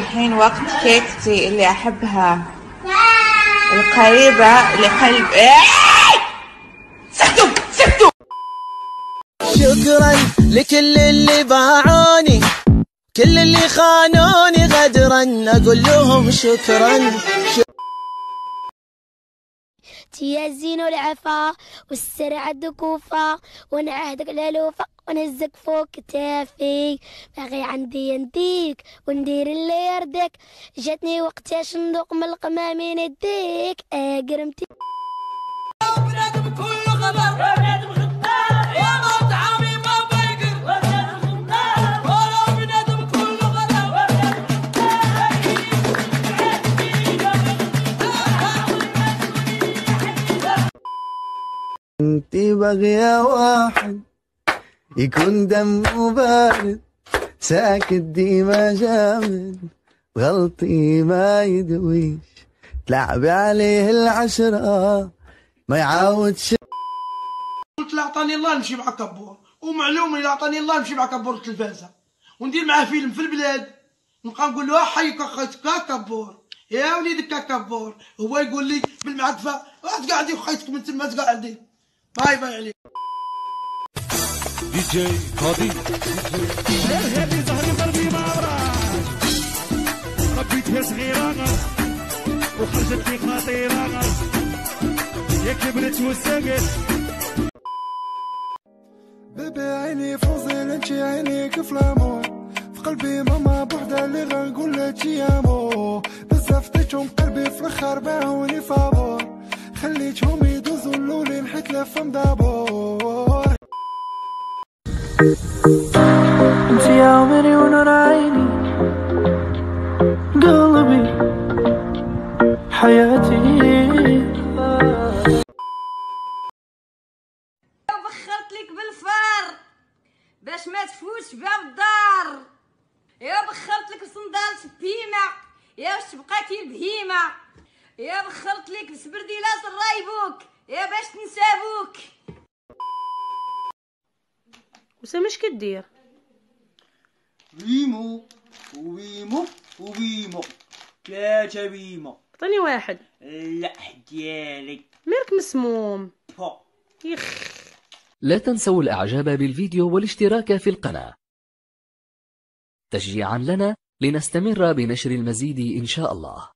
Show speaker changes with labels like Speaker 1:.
Speaker 1: الحين وقت كيكتي اللي أحبها القريبة لقلب. سكتوا.
Speaker 2: شكرا لكل اللي باعوني، كل اللي خانوني غدرا، أقول لهم شكرا.
Speaker 3: يا الزين والعفا والسرعة الدكوفة، ونعهدك الألوفة ونهزك فوق كتافي، باغي عندي ينديك وندير اللي يردك، جاتني وقتها شندوق من القمة من يديك قرمتي. بنادم كله خبر، بنادم غدار، يا ما طعامي ما بايقر، بنادم غدار، ولا بنادم كله غدار،
Speaker 2: انتي باغية واحد يكون دمه بارد، ساكت ديما جامد، غلطي ما يدويش، تلعبي عليه العشرة ما يعاودش.
Speaker 4: قلت له اعطاني الله نمشي مع كبور، ومعلوم اللي اعطاني الله نمشي مع كبور التلفازه وندير معاه فيلم في البلاد، نبقى نقول له حيك اخويا كبور، يا وليدك كبور، هو يقول لي بالمعطفه تقعدي وخيتك من تما تقعدي. باي عليك.
Speaker 5: دي جي قاضي هذه زهري قلبي ما ربيتها صغيره وخرجت لي خطيره، يا كبرت وسقت.
Speaker 6: بيبي عيني فوزي انتي عينيك في لامور، في قلبي ماما بوحدة اللي غنقول لك يامو، بزاف ديتهم قلبي في الاخر باعوني فابور، خليتهم يدوزوا اللولين حيت لفم دابور. انتي يا عمري ونور عيني، قلبي حياتي.
Speaker 7: بخرت لك بالفار باش ما تفوتش باب الدار، يا بخرت لك صندالة بهيمة يا واش بقيتي البهيمة، يا بخرت لك بسبرديلات الرايبوك يا باش تنسابوك.
Speaker 8: وسام اش كدير؟
Speaker 9: ويمو وبيمو 3 بيمو.
Speaker 8: عطيني واحد.
Speaker 9: لا ديالك
Speaker 8: مالك مسموم؟ يخ.
Speaker 10: لا تنسوا الاعجاب بالفيديو والاشتراك في القناة تشجيعا لنا لنستمر بنشر المزيد إن شاء الله.